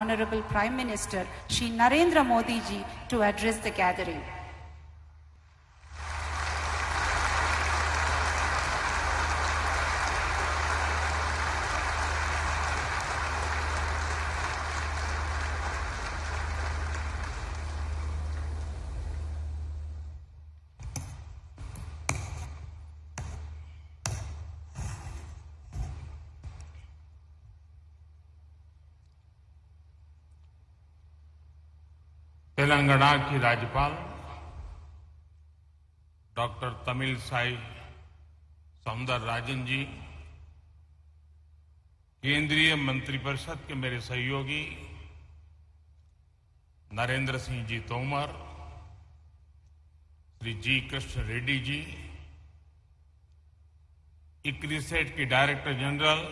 Honorable Prime Minister Shri Narendra Modi ji to address the gathering. Telangana की राज्यपाल doctor Tamilisai Soundararajan जी, केंद्रीय मंत्रिपरिषद के मेरे सहयोगी नरेंद्र सिंह जी तोमर, श्री जी कृष्ण रेड्डी जी, इक्रिसेट की डायरेक्टर जनरल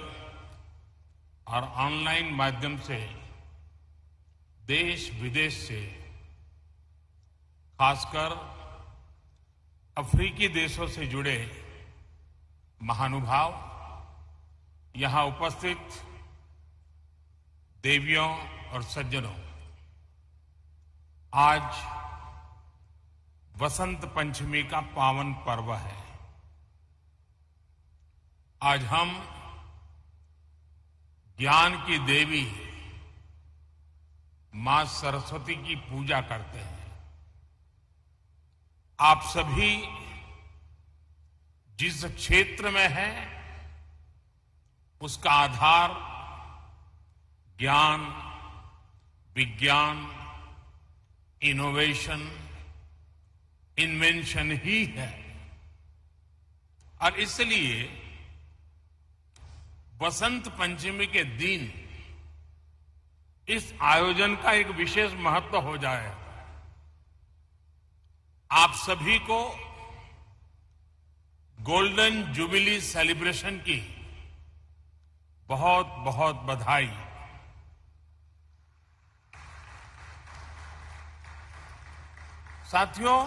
और ऑनलाइन माध्यम से देश विदेश से खासकर अफ्रीकी देशों से जुड़े महानुभाव, यहां उपस्थित देवियों और सज्जनों, आज वसंत पंचमी का पावन पर्व है। आज हम ज्ञान की देवी मां सरस्वती की पूजा करते हैं। आप सभी जिस क्षेत्र में हैं, उसका आधार ज्ञान, विज्ञान, इनोवेशन, इन्वेंशन ही है और इसलिए वसंत पंचमी के दिन इस आयोजन का एक विशेष महत्व हो जाए। आप सभी को गोल्डन जुबिली सेलिब्रेशन की बहुत बहुत बधाई। साथियों,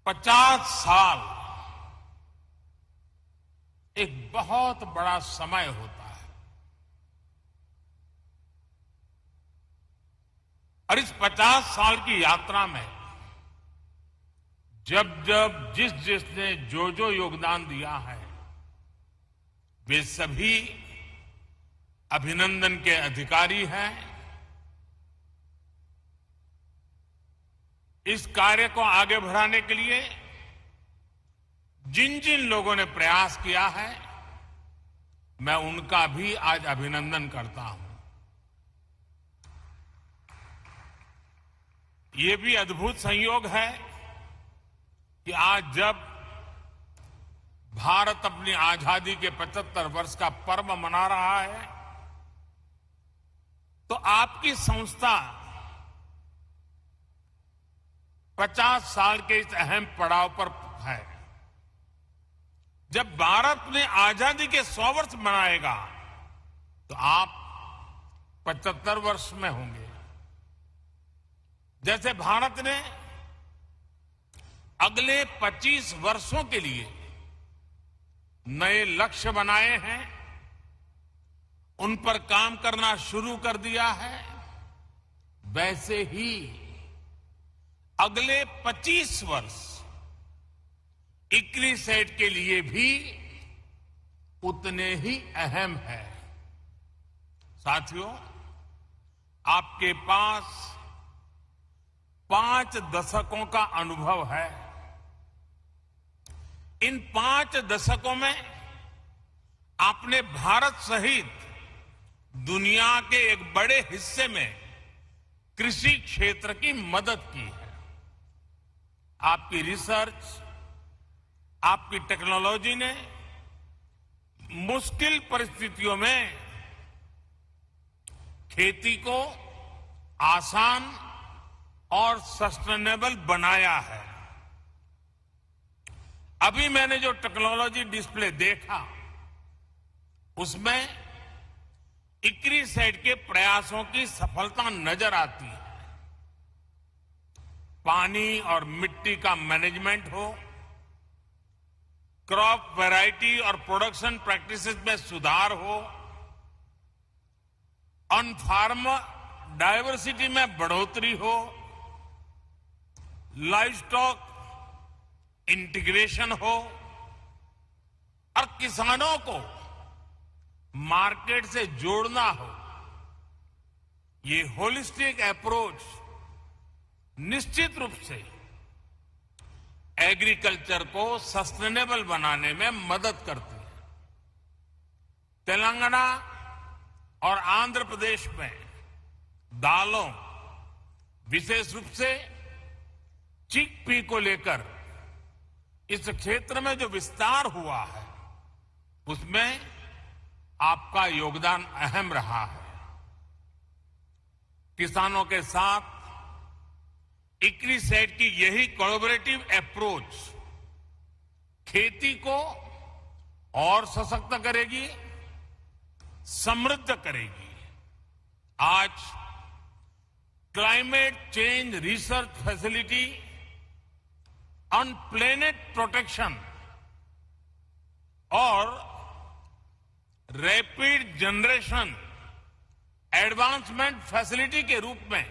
50 साल एक बहुत बड़ा समय होता है और इस 50 साल की यात्रा में जब जब जिसने जो योगदान दिया है, वे सभी अभिनंदन के अधिकारी हैं। इस कार्य को आगे बढ़ाने के लिए जिन जिन लोगों ने प्रयास किया है, मैं उनका भी आज अभिनंदन करता हूं। ये भी अद्भुत संयोग है कि आज जब भारत अपनी आजादी के 75 वर्ष का पर्व मना रहा है, तो आपकी संस्था 50 साल के इस अहम पड़ाव पर है। जब भारत ने आजादी के 100 वर्ष मनाएगा, तो आप 75 वर्ष में होंगे। जैसे भारत ने अगले 25 वर्षों के लिए नए लक्ष्य बनाए हैं, उन पर काम करना शुरू कर दिया है, वैसे ही अगले 25 वर्ष इक्रिसेट के लिए भी उतने ही अहम है। साथियों, आपके पास 5 दशकों का अनुभव है। इन 5 दशकों में आपने भारत सहित दुनिया के एक बड़े हिस्से में कृषि क्षेत्र की मदद की है। आपकी रिसर्च, आपकी टेक्नोलॉजी ने मुश्किल परिस्थितियों में खेती को आसान और सस्टेनेबल बनाया है। अभी मैंने जो टेक्नोलॉजी डिस्प्ले देखा, उसमें इक्रिसेट के प्रयासों की सफलता नजर आती है। पानी और मिट्टी का मैनेजमेंट हो, क्रॉप वैरायटी और प्रोडक्शन प्रैक्टिसेस में सुधार हो, ऑन फार्म डायवर्सिटी में बढ़ोतरी हो, लाइव स्टॉक इंटीग्रेशन हो और किसानों को मार्केट से जोड़ना हो। ये होलिस्टिक अप्रोच निश्चित रूप से एग्रीकल्चर को सस्टेनेबल बनाने में मदद करती है। तेलंगाना और आंध्र प्रदेश में दालों, विशेष रूप से चिकपी को लेकर इस क्षेत्र में जो विस्तार हुआ है, उसमें आपका योगदान अहम रहा है। किसानों के साथ इक्रिसेट की यही कोलैबोरेटिव अप्रोच खेती को और सशक्त करेगी, समृद्ध करेगी। आज climate change research facility on planet protection और रैपिड जनरेशन एडवांसमेंट फैसिलिटी के रूप में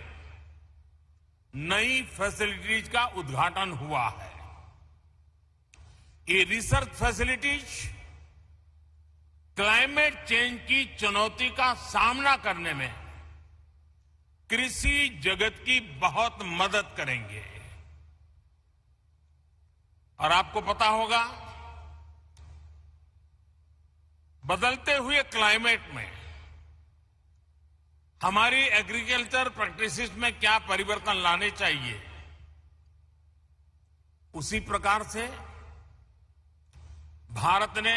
नई फैसिलिटीज का उद्घाटन हुआ है। ये रिसर्च फैसिलिटीज क्लाइमेट चेंज की चुनौती का सामना करने में कृषि जगत की बहुत मदद करेंगे। और आपको पता होगा, बदलते हुए क्लाइमेट में हमारी एग्रीकल्चर प्रैक्टिसेस में क्या परिवर्तन लाने चाहिए, उसी प्रकार से भारत ने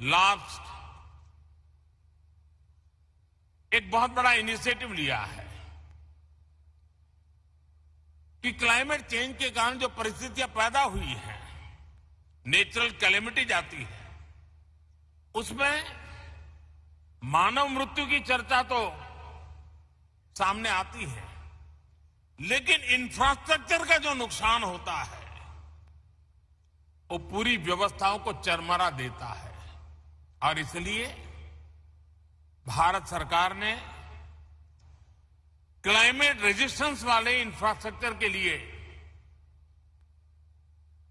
लास्ट एक बहुत बड़ा इनिशिएटिव लिया है कि क्लाइमेट चेंज के कारण जो परिस्थितियां पैदा हुई हैं, नेचुरल कैलेमिटीज आती है, उसमें मानव मृत्यु की चर्चा तो सामने आती है, लेकिन इंफ्रास्ट्रक्चर का जो नुकसान होता है वो पूरी व्यवस्थाओं को चरमरा देता है। और इसलिए भारत सरकार ने क्लाइमेट रेजिस्टेंस वाले इंफ्रास्ट्रक्चर के लिए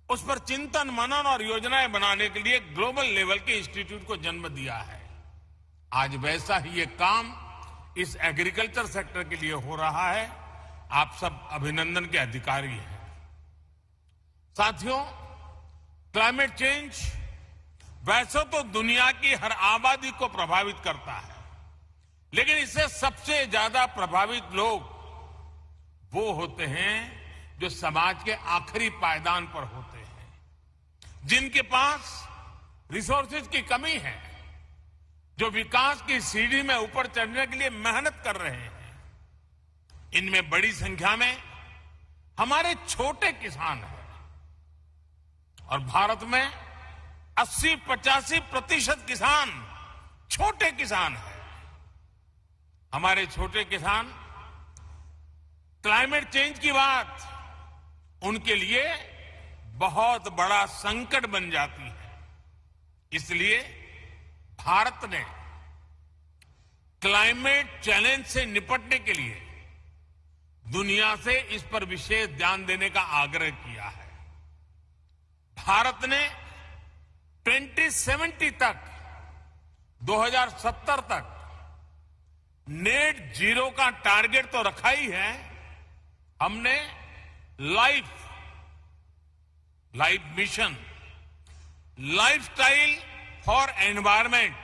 उस पर चिंतन मनन और योजनाएं बनाने के लिए ग्लोबल लेवल के इंस्टीट्यूट को जन्म दिया है। आज वैसा ही एक काम इस एग्रीकल्चर सेक्टर के लिए हो रहा है। आप सब अभिनंदन के अधिकारी हैं। साथियों, क्लाइमेट चेंज वैसे तो दुनिया की हर आबादी को प्रभावित करता है, लेकिन इससे सबसे ज्यादा प्रभावित लोग वो होते हैं जो समाज के आखिरी पायदान पर होते हैं, जिनके पास रिसोर्सेज की कमी है, जो विकास की सीढ़ी में ऊपर चढ़ने के लिए मेहनत कर रहे हैं। इनमें बड़ी संख्या में हमारे छोटे किसान हैं और भारत में 80-85% किसान छोटे किसान हैं। हमारे छोटे किसान क्लाइमेट चेंज की बात उनके लिए बहुत बड़ा संकट बन जाती है। इसलिए भारत ने क्लाइमेट चैलेंज से निपटने के लिए दुनिया से इस पर विशेष ध्यान देने का आग्रह किया है। भारत ने 2070 तक 2070 तक नेट जीरो का टारगेट तो रखा ही है। हमने life mission, lifestyle for environment,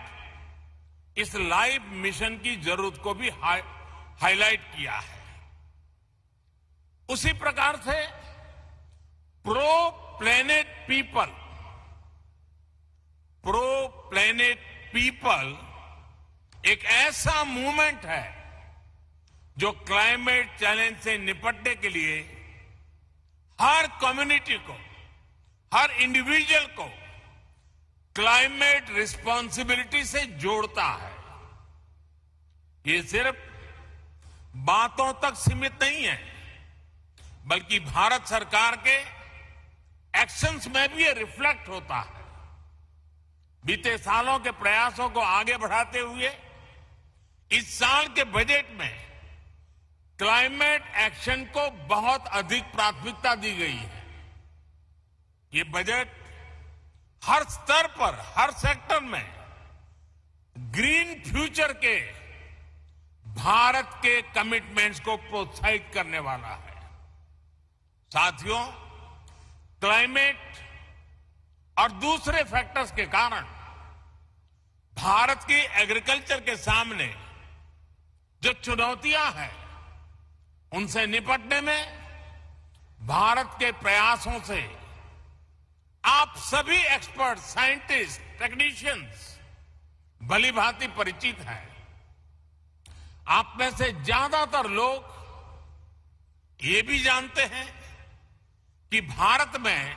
इस लाइफ मिशन की जरूरत को भी हाईलाइट किया है। उसी प्रकार से प्रो प्लेनेट पीपल एक ऐसा मूवमेंट है जो क्लाइमेट चैलेंज से निपटने के लिए हर कम्युनिटी को, हर इंडिविजुअल को क्लाइमेट रिस्पॉन्सिबिलिटी से जोड़ता है। ये सिर्फ बातों तक सीमित नहीं है, बल्कि भारत सरकार के एक्शंस में भी ये रिफ्लेक्ट होता है। बीते सालों के प्रयासों को आगे बढ़ाते हुए इस साल के बजट में क्लाइमेट एक्शन को बहुत अधिक प्राथमिकता दी गई है। ये बजट हर स्तर पर, हर सेक्टर में ग्रीन फ्यूचर के भारत के कमिटमेंट्स को प्रोत्साहित करने वाला है। साथियों, क्लाइमेट और दूसरे फैक्टर्स के कारण भारत की एग्रीकल्चर के सामने जो चुनौतियां हैं, उनसे निपटने में भारत के प्रयासों से आप सभी एक्सपर्ट, साइंटिस्ट, टेक्नीशियंस भली भांति परिचित हैं। आप में से ज्यादातर लोग ये भी जानते हैं कि भारत में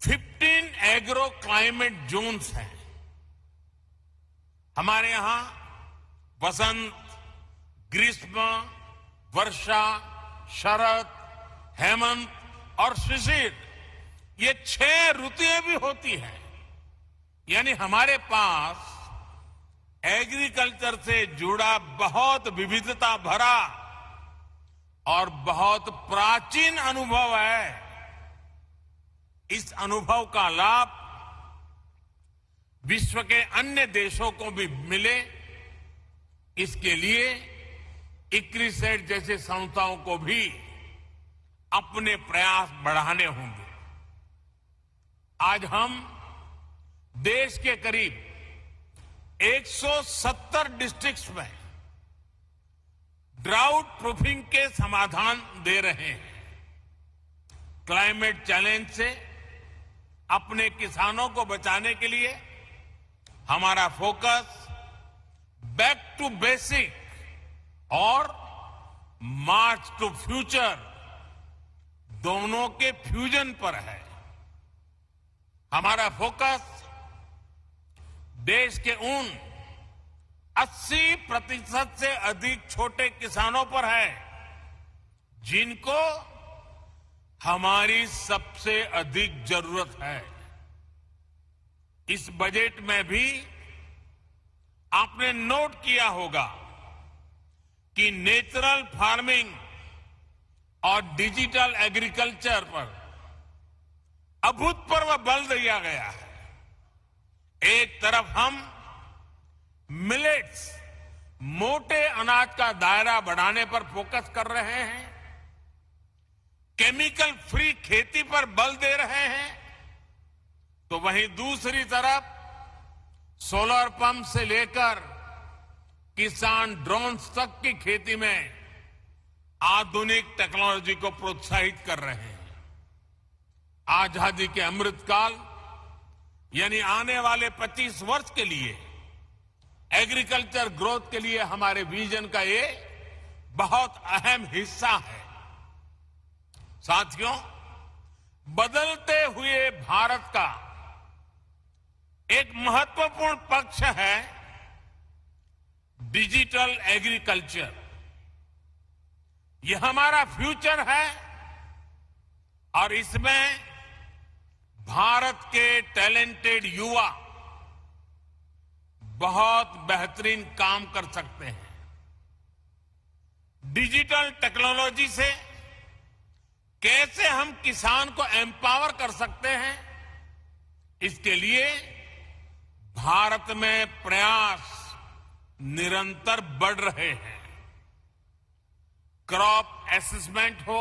15 एग्रो क्लाइमेट जोन्स हैं। हमारे यहां वसंत, ग्रीष्म, वर्षा, शरद, हेमंत और शिशिर, ये 6 ऋतुएं भी होती हैं। यानी हमारे पास एग्रीकल्चर से जुड़ा बहुत विविधता भरा और बहुत प्राचीन अनुभव है। इस अनुभव का लाभ विश्व के अन्य देशों को भी मिले, इसके लिए इक्रिसेट जैसे संस्थाओं को भी अपने प्रयास बढ़ाने होंगे। आज हम देश के करीब 170 डिस्ट्रिक्ट्स में ड्राउट प्रूफिंग के समाधान दे रहे हैं। क्लाइमेट चैलेंज से अपने किसानों को बचाने के लिए हमारा फोकस बैक टू बेसिक और मार्च टू फ्यूचर दोनों के फ्यूजन पर है। हमारा फोकस देश के उन 80% से अधिक छोटे किसानों पर है जिनको हमारी सबसे अधिक जरूरत है। इस बजट में भी आपने नोट किया होगा कि नेचुरल फार्मिंग और डिजिटल एग्रीकल्चर पर अभूतपूर्व बल दिया गया है। एक तरफ हम मिलेट्स, मोटे अनाज का दायरा बढ़ाने पर फोकस कर रहे हैं, केमिकल फ्री खेती पर बल दे रहे हैं, तो वहीं दूसरी तरफ सोलर पंप से लेकर किसान ड्रोन्स तक की खेती में आधुनिक टेक्नोलॉजी को प्रोत्साहित कर रहे हैं। आजादी के अमृतकाल यानी आने वाले 25 वर्ष के लिए एग्रीकल्चर ग्रोथ के लिए हमारे विजन का ये बहुत अहम हिस्सा है। साथियों, बदलते हुए भारत का एक महत्वपूर्ण पक्ष है डिजिटल एग्रीकल्चर। यह हमारा फ्यूचर है और इसमें भारत के टैलेंटेड युवा बहुत बेहतरीन काम कर सकते हैं। डिजिटल टेक्नोलॉजी से कैसे हम किसान को एम्पावर कर सकते हैं, इसके लिए भारत में प्रयास निरंतर बढ़ रहे हैं। क्रॉप असेसमेंट हो,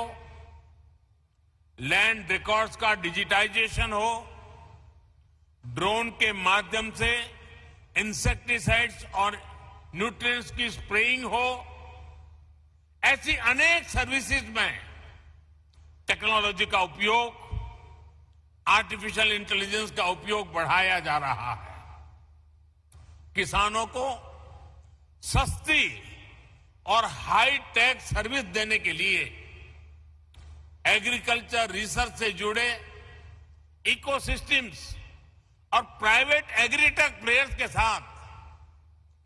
लैंड रिकॉर्ड्स का डिजिटाइजेशन हो, ड्रोन के माध्यम से इंसेक्टिसाइड्स और न्यूट्रिएंट्स की स्प्रेइंग हो, ऐसी अनेक सर्विसेज में टेक्नोलॉजी का उपयोग, आर्टिफिशियल इंटेलिजेंस का उपयोग बढ़ाया जा रहा है। किसानों को सस्ती और हाई टेक सर्विस देने के लिए एग्रीकल्चर रिसर्च से जुड़े इकोसिस्टम्स और प्राइवेट एग्रीटेक प्लेयर्स के साथ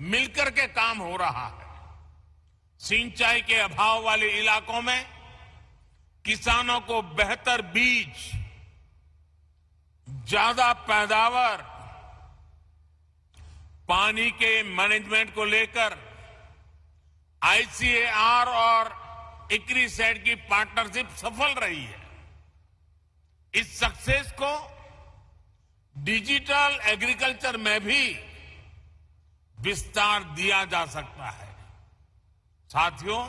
मिलकर के काम हो रहा है। सिंचाई के अभाव वाले इलाकों में किसानों को बेहतर बीज, ज्यादा पैदावार, पानी के मैनेजमेंट को लेकर आईसीएआर और इक्रिसैट की पार्टनरशिप सफल रही है। इस सक्सेस को डिजिटल एग्रीकल्चर में भी विस्तार दिया जा सकता है। साथियों,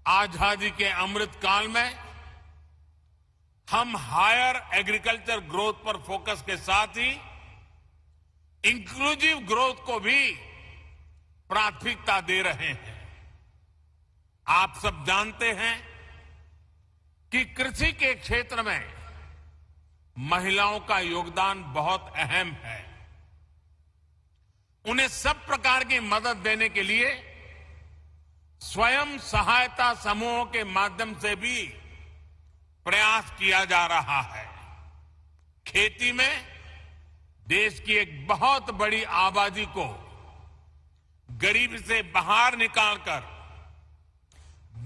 आजादी के अमृत काल में हम हायर एग्रीकल्चर ग्रोथ पर फोकस के साथ ही इंक्लूसिव ग्रोथ को भी प्राथमिकता दे रहे हैं। आप सब जानते हैं कि कृषि के क्षेत्र में महिलाओं का योगदान बहुत अहम है। उन्हें सब प्रकार की मदद देने के लिए स्वयं सहायता समूहों के माध्यम से भी प्रयास किया जा रहा है। खेती में देश की एक बहुत बड़ी आबादी को गरीबी से बाहर निकालकर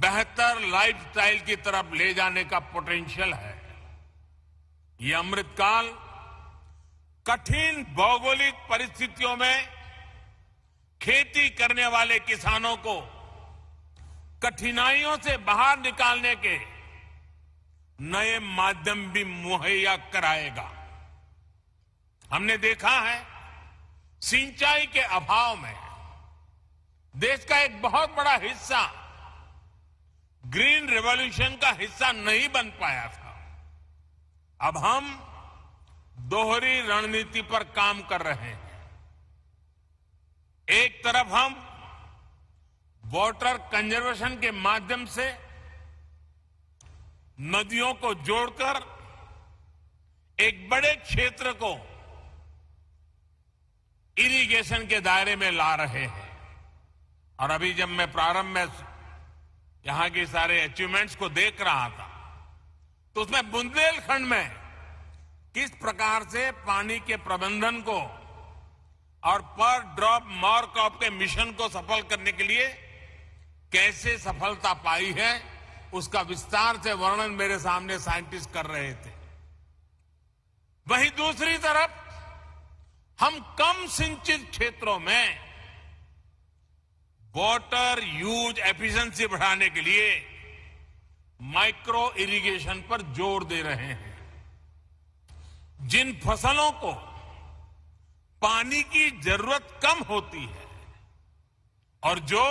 बेहतर लाइफस्टाइल की तरफ ले जाने का पोटेंशियल है। ये अमृतकाल कठिन भौगोलिक परिस्थितियों में खेती करने वाले किसानों को कठिनाइयों से बाहर निकालने के नए माध्यम भी मुहैया कराएगा। हमने देखा है सिंचाई के अभाव में देश का एक बहुत बड़ा हिस्सा ग्रीन रेवोल्यूशन का हिस्सा नहीं बन पाया था। अब हम दोहरी रणनीति पर काम कर रहे हैं। एक तरफ हम वाटर कंजर्वेशन के माध्यम से नदियों को जोड़कर एक बड़े क्षेत्र को इरिगेशन के दायरे में ला रहे हैं। और अभी जब मैं प्रारंभ में यहां के सारे अचीवमेंट्स को देख रहा था तो उसमें बुंदेलखंड में किस प्रकार से पानी के प्रबंधन को और पर ड्रॉप मोर क्रॉप के मिशन को सफल करने के लिए कैसे सफलता पाई है, उसका विस्तार से वर्णन मेरे सामने साइंटिस्ट कर रहे थे। वहीं दूसरी तरफ हम कम सिंचित क्षेत्रों में वाटर यूज एफिशिएंसी बढ़ाने के लिए माइक्रो इरिगेशन पर जोर दे रहे हैं। जिन फसलों को पानी की जरूरत कम होती है और जो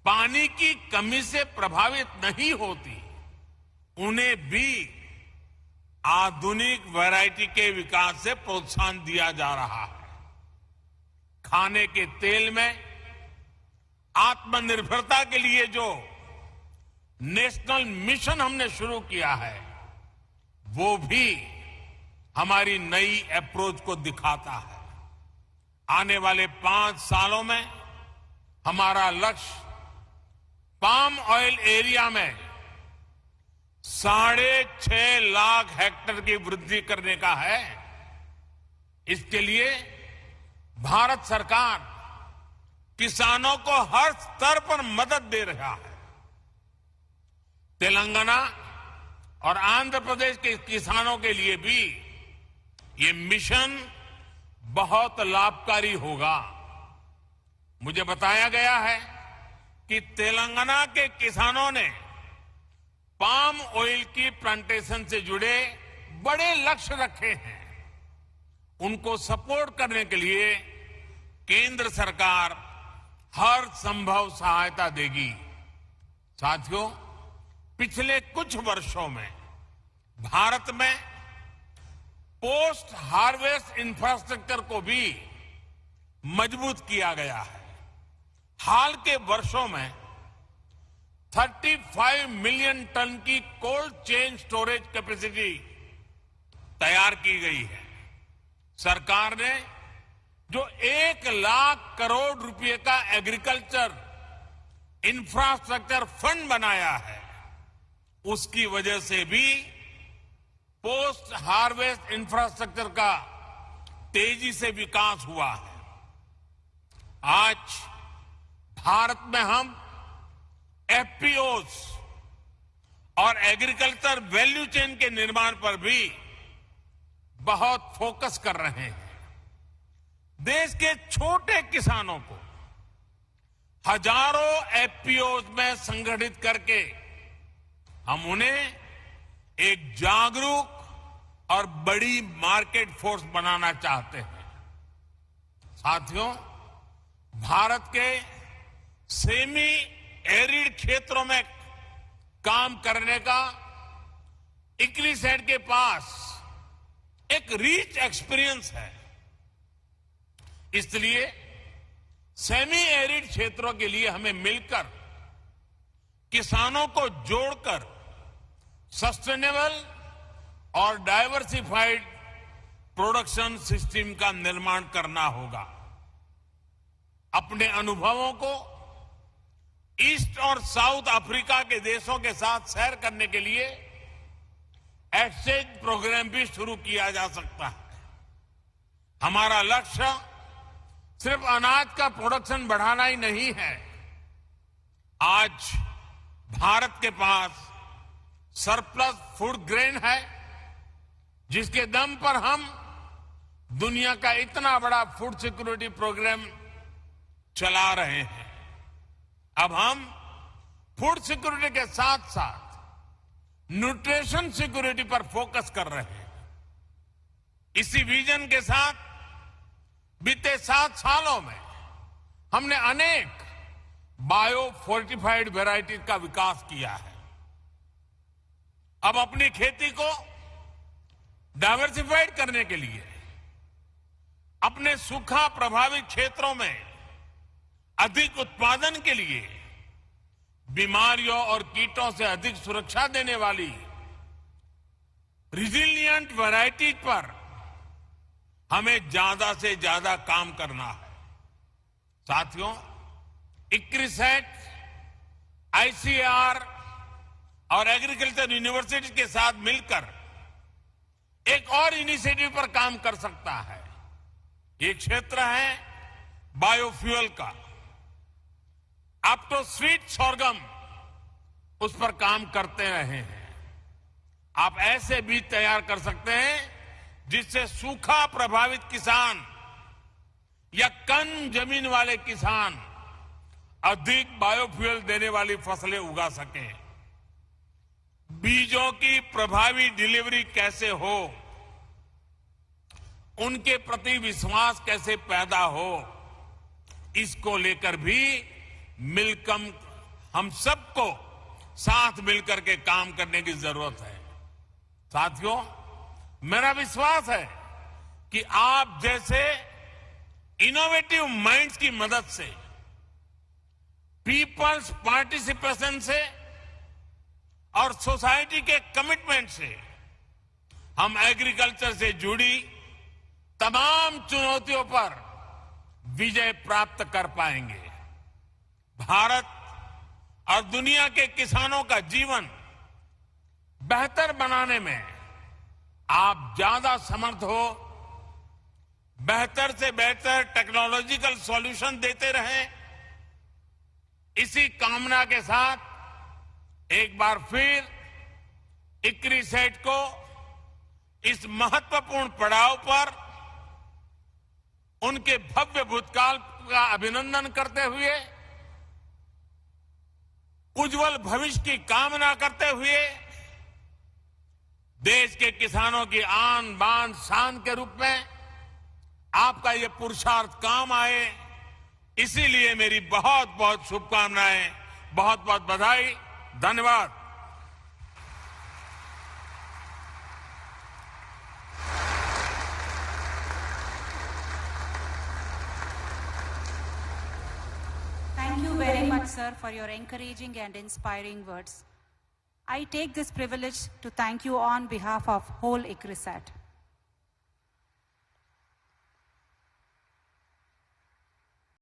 पानी की कमी से प्रभावित नहीं होती, उन्हें भी आधुनिक वैरायटी के विकास से प्रोत्साहन दिया जा रहा है। खाने के तेल में आत्मनिर्भरता के लिए जो नेशनल मिशन हमने शुरू किया है, वो भी हमारी नई अप्रोच को दिखाता है। आने वाले 5 सालों में हमारा लक्ष्य पाम ऑयल एरिया में 6.5 लाख हेक्टेयर की वृद्धि करने का है। इसके लिए भारत सरकार किसानों को हर स्तर पर मदद दे रहा है। तेलंगाना और आंध्र प्रदेश के किसानों के लिए भी ये मिशन बहुत लाभकारी होगा। मुझे बताया गया है कि तेलंगाना के किसानों ने पाम ऑयल की प्लांटेशन से जुड़े बड़े लक्ष्य रखे हैं। उनको सपोर्ट करने के लिए केंद्र सरकार हर संभव सहायता देगी। साथियों, पिछले कुछ वर्षों में भारत में पोस्ट हार्वेस्ट इंफ्रास्ट्रक्चर को भी मजबूत किया गया है। हाल के वर्षों में 35 मिलियन टन की कोल्ड चेन स्टोरेज कैपेसिटी तैयार की गई है। सरकार ने जो 1 लाख करोड़ रुपए का एग्रीकल्चर इंफ्रास्ट्रक्चर फंड बनाया है, उसकी वजह से भी पोस्ट हार्वेस्ट इंफ्रास्ट्रक्चर का तेजी से विकास हुआ है। आज भारत में हम एफपीओस और एग्रीकल्चर वैल्यू चेन के निर्माण पर भी बहुत फोकस कर रहे हैं। देश के छोटे किसानों को हजारों एफपीओ में संगठित करके हम उन्हें एक जागरूक और बड़ी मार्केट फोर्स बनाना चाहते हैं। साथियों, भारत के सेमी एरिड क्षेत्रों में काम करने का इक्रिसेट के पास एक रिच एक्सपीरियंस है। इसलिए सेमी एरिड क्षेत्रों के लिए हमें मिलकर किसानों को जोड़कर सस्टेनेबल और डाइवर्सिफाइड प्रोडक्शन सिस्टम का निर्माण करना होगा। अपने अनुभवों को ईस्ट और साउथ अफ्रीका के देशों के साथ शेयर करने के लिए एक्सचेंज प्रोग्राम भी शुरू किया जा सकता है। हमारा लक्ष्य सिर्फ अनाज का प्रोडक्शन बढ़ाना ही नहीं है। आज भारत के पास सरप्लस फूड ग्रेन है, जिसके दम पर हम दुनिया का इतना बड़ा फूड सिक्योरिटी प्रोग्राम चला रहे हैं। अब हम फूड सिक्योरिटी के साथ साथ न्यूट्रिशन सिक्योरिटी पर फोकस कर रहे हैं। इसी विजन के साथ बीते 7 सालों में हमने अनेक बायो फोर्टिफाइड वेराइटीज का विकास किया है। अब अपनी खेती को डाइवर्सिफाइड करने के लिए अपने सूखा प्रभावित क्षेत्रों में अधिक उत्पादन के लिए बीमारियों और कीटों से अधिक सुरक्षा देने वाली रिजिलिएंट वैरायटीज पर हमें ज्यादा से ज्यादा काम करना है। साथियों, इक्रिसेट, आईसीएआर और एग्रीकल्चर यूनिवर्सिटी के साथ मिलकर एक और इनिशिएटिव पर काम कर सकता है। ये क्षेत्र है बायोफ्यूल का। आप तो स्वीट सोरगम उस पर काम करते रहे हैं। आप ऐसे बीज तैयार कर सकते हैं जिससे सूखा प्रभावित किसान या कम जमीन वाले किसान अधिक बायोफ्यूल देने वाली फसलें उगा सकें। बीजों की प्रभावी डिलीवरी कैसे हो, उनके प्रति विश्वास कैसे पैदा हो, इसको लेकर भी मिलकर हम सबको साथ मिलकर के काम करने की जरूरत है। साथियों, मेरा विश्वास है कि आप जैसे इनोवेटिव माइंड्स की मदद से, पीपल्स पार्टिसिपेशन से और सोसाइटी के कमिटमेंट से हम एग्रीकल्चर से जुड़ी तमाम चुनौतियों पर विजय प्राप्त कर पाएंगे। भारत और दुनिया के किसानों का जीवन बेहतर बनाने में आप ज्यादा समर्थ हो, बेहतर से बेहतर टेक्नोलॉजिकल सॉल्यूशन देते रहें। इसी कामना के साथ एक बार फिर इक्रिसेट को इस महत्वपूर्ण पड़ाव पर उनके भव्य भूतकाल का अभिनंदन करते हुए, उज्जवल भविष्य की कामना करते हुए, देश के किसानों की आन बान शान के रूप में आपका ये पुरुषार्थ काम आए, इसीलिए मेरी बहुत बहुत शुभकामनाएं, बहुत बहुत बधाई। धन्यवाद। Thank you very much, sir, for your encouraging and inspiring words. I take this privilege to thank you on behalf of whole ICRISAT.